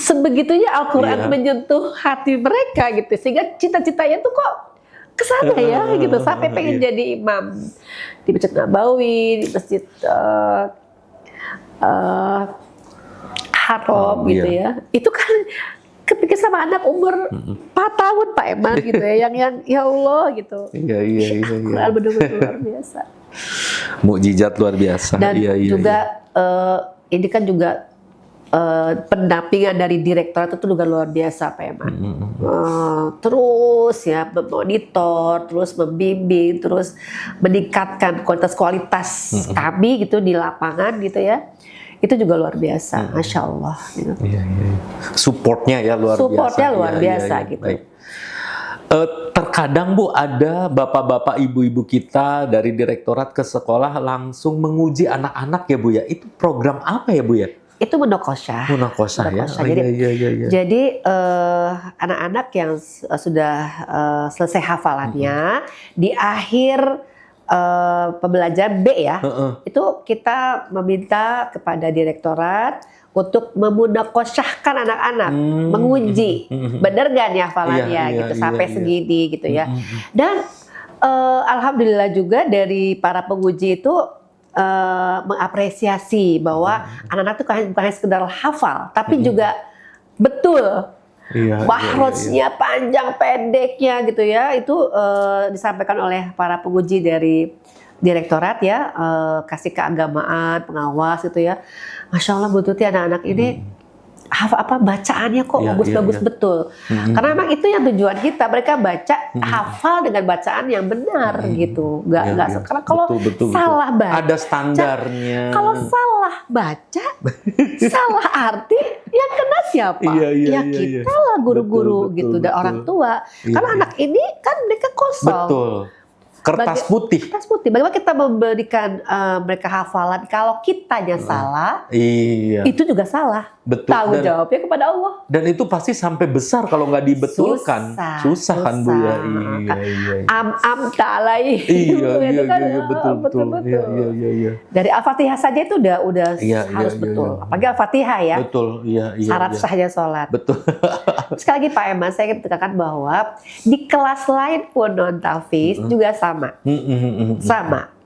sebegitunya Al-Quran menyentuh hati mereka gitu, sehingga cita-citanya tuh kok kesana ya gitu, sampai pengen jadi imam di Masjid Nabawi, di Masjid Haram gitu ya. Itu kan kepikir sama anak umur 4 tahun Pak Eman gitu ya, yang ya Allah gitu. Iya. Benar-benar luar biasa. Mukjizat luar biasa. Dan juga ini kan juga pendampingan dari direktorat itu juga luar biasa Pak Eman. Terus ya memonitor, terus membimbing, terus meningkatkan kualitas kami gitu di lapangan gitu ya. Itu juga luar biasa, Masya Allah. Gitu. Supportnya ya luar biasa. Supportnya luar biasa gitu. Baik. kadang Bu ada bapak-bapak ibu-ibu kita dari direktorat ke sekolah langsung menguji anak-anak ya Bu ya. Itu program apa ya Bu ya? Itu munakosyah. Munakosyah ya. Oh, Jadi anak-anak yang sudah selesai hafalannya di akhir pembelajaran B ya, itu kita meminta kepada direktorat untuk memunakosyahkan anak-anak, menguji benar gak nih hafalannya gitu sampai segini gitu ya. Dan alhamdulillah juga dari para penguji itu mengapresiasi bahwa anak-anak itu bukan hanya sekedar hafal, tapi juga betul. Mahrojnya panjang pendeknya gitu ya, itu disampaikan oleh para penguji dari direktorat ya, kasih keagamaan, pengawas gitu ya. Masya Allah Bu Tuti, anak-anak ini bacaannya kok bagus-bagus betul. Karena memang itu yang tujuan kita, mereka baca hafal dengan bacaan yang benar gitu. Nggak karena kalau salah baca ada standarnya. Kalau salah baca, salah arti, yang kena siapa? Ya kita lah guru-guru gitu dan orang tua. Karena anak ini kan mereka kosong. Betul. Kertas putih. Bagaimana kita memberikan mereka hafalan kalau kitanya salah, itu juga salah. Betul. Tanggung jawabnya kepada Allah. Dan itu pasti sampai besar kalau nggak dibetulkan. Susah kan Bu ya. Ta'alai. Iya, betul. Iya. Dari Al-Fatihah saja itu udah harus betul. Apalagi Al-Fatihah ya. Betul, iya. Syarat sahnya sholat. Betul. Sekali lagi Pak Eman, saya ingin tekankan bahwa di kelas lain pun non-tahfiz juga sama. Sama.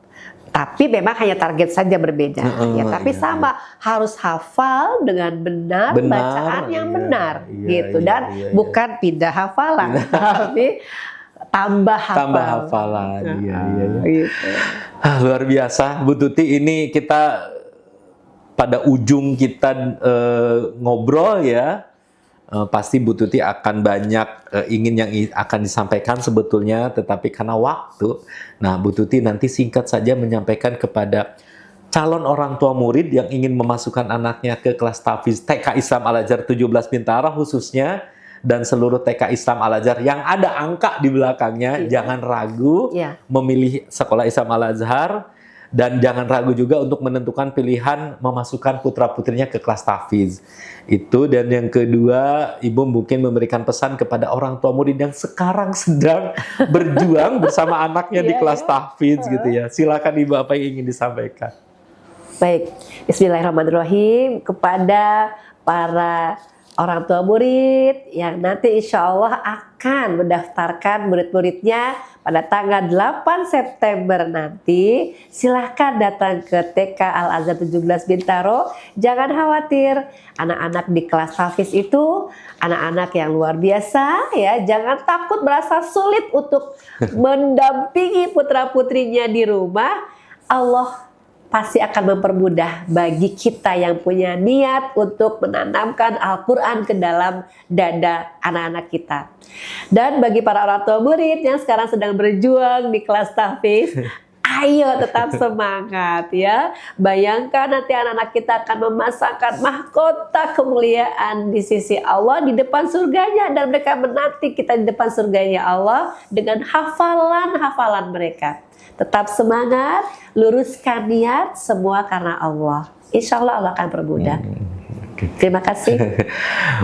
Tapi memang hanya target saja berbeda. Tapi sama, harus hafal dengan benar bacaan yang benar gitu. Dan bukan pindah hafalan, tapi tambah hafalan. Gitu. Luar biasa Bu Tuti, ini kita pada ujung kita ngobrol ya. Pasti Bu Tuti akan banyak ingin yang akan disampaikan sebetulnya, tetapi karena waktu, nah Bu Tuti nanti singkat saja menyampaikan kepada calon orang tua murid yang ingin memasukkan anaknya ke kelas tahfiz TK Islam Al-Azhar 17 Bintara khususnya, dan seluruh TK Islam Al-Azhar yang ada angka di belakangnya, jangan ragu memilih sekolah Islam Al-Azhar. Dan jangan ragu juga untuk menentukan pilihan memasukkan putra-putrinya ke kelas tahfiz. Itu, dan yang kedua, Ibu mungkin memberikan pesan kepada orang tua murid yang sekarang sedang berjuang bersama anaknya di kelas tahfiz gitu ya. Silakan Ibu, apa yang ingin disampaikan? Baik, Bismillahirrahmanirrahim kepada para orang tua murid yang nanti insya Allah akan mendaftarkan murid-muridnya pada tanggal 8 September nanti. Silahkan datang ke TK Al-Azhar 17 Bintaro. Jangan khawatir, anak-anak di kelas tahfiz itu anak-anak yang luar biasa ya. Jangan takut merasa sulit untuk mendampingi putra-putrinya di rumah. Allah pasti akan mempermudah bagi kita yang punya niat untuk menanamkan Al-Quran ke dalam dada anak-anak kita. Dan bagi para orang tua murid yang sekarang sedang berjuang di kelas tahfiz, ayo tetap semangat ya. Bayangkan nanti anak-anak kita akan memasangkan mahkota kemuliaan di sisi Allah di depan surganya, dan mereka menanti kita di depan surganya Allah dengan hafalan-hafalan mereka. Tetap semangat, luruskan niat, semua karena Allah. Insya Allah Allah akan permudah. Terima kasih.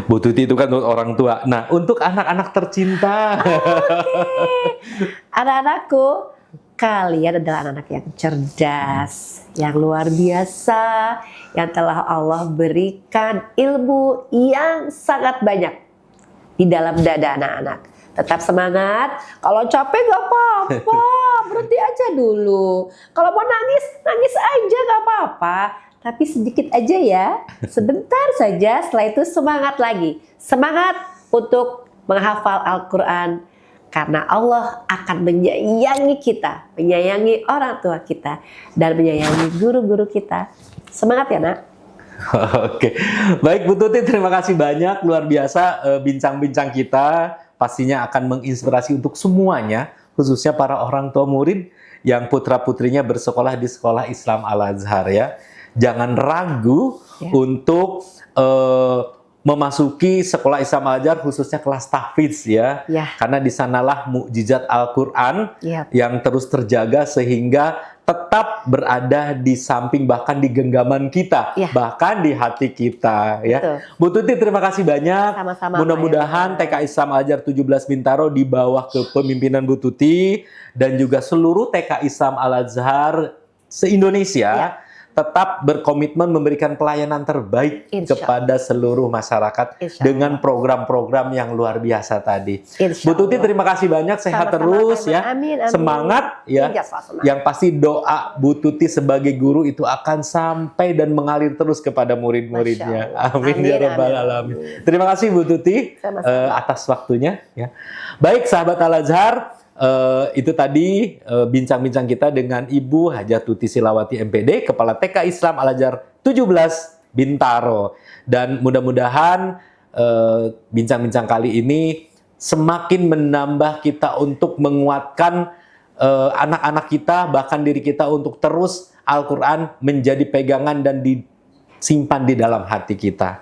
Bu Tuti itu kan orang tua. Nah, untuk anak-anak tercinta. Anak-anakku, kalian adalah anak-anak yang cerdas, yang luar biasa, yang telah Allah berikan ilmu yang sangat banyak di dalam dada anak-anak. Tetap semangat. Kalau capek gak apa-apa, berhenti aja dulu. Kalau mau nangis, nangis aja gak apa-apa. Tapi sedikit aja ya, sebentar saja. Setelah itu semangat lagi. Semangat untuk menghafal Al-Quran. Karena Allah akan menyayangi kita, menyayangi orang tua kita, dan menyayangi guru-guru kita. Semangat ya nak. Oke, baik Bu Tuti, terima kasih banyak. Luar biasa bincang-bincang kita. Pastinya akan menginspirasi untuk semuanya, khususnya para orang tua murid yang putra-putrinya bersekolah di sekolah Islam Al-Azhar ya. Jangan ragu untuk memasuki sekolah Islam Al-Azhar khususnya kelas tahfidz ya. Ya. Karena di sanalah mukjizat Al-Qur'an Ya. yang terus terjaga sehingga tetap berada di samping bahkan di genggaman kita, Ya. bahkan di hati kita ya. Betul. Bu Tuti terima kasih banyak. Sama-sama, Mudah-mudahan Pak TK Islam Al-Azhar 17 Bintaro di bawah kepemimpinan Bu Tuti dan juga seluruh TK Islam Al-Azhar se-Indonesia Ya. tetap berkomitmen memberikan pelayanan terbaik Insya kepada seluruh masyarakat Insya dengan program-program yang luar biasa tadi. Insya Bu Tuti Allah. terima kasih banyak, sehat Sama-sama, terus Pak ya. Iman. Amin, amin. Semangat ya. Iya, semangat. Yang pasti doa Bu Tuti sebagai guru itu akan sampai dan mengalir terus kepada murid-muridnya. Masya Allah. Amin ya Amin, rabbal amin. alamin. Terima kasih Bu Tuti Sama-sama. atas waktunya ya. Baik sahabat Al-Azhar, itu tadi bincang-bincang kita dengan Ibu Hajah Tuti Silawati MPD, Kepala TK Islam Al-Azhar 17 Bintaro. Dan mudah-mudahan bincang-bincang kali ini semakin menambah kita untuk menguatkan anak-anak kita, bahkan diri kita untuk terus Al-Quran menjadi pegangan dan disimpan di dalam hati kita.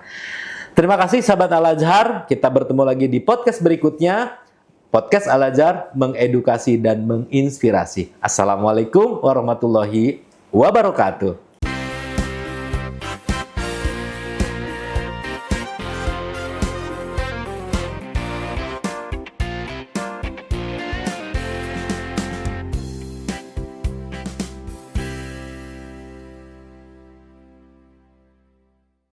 Terima kasih sahabat Al-Azhar, kita bertemu lagi di podcast berikutnya. Podcast Al-Azhar mengedukasi dan menginspirasi. Assalamualaikum warahmatullahi wabarakatuh.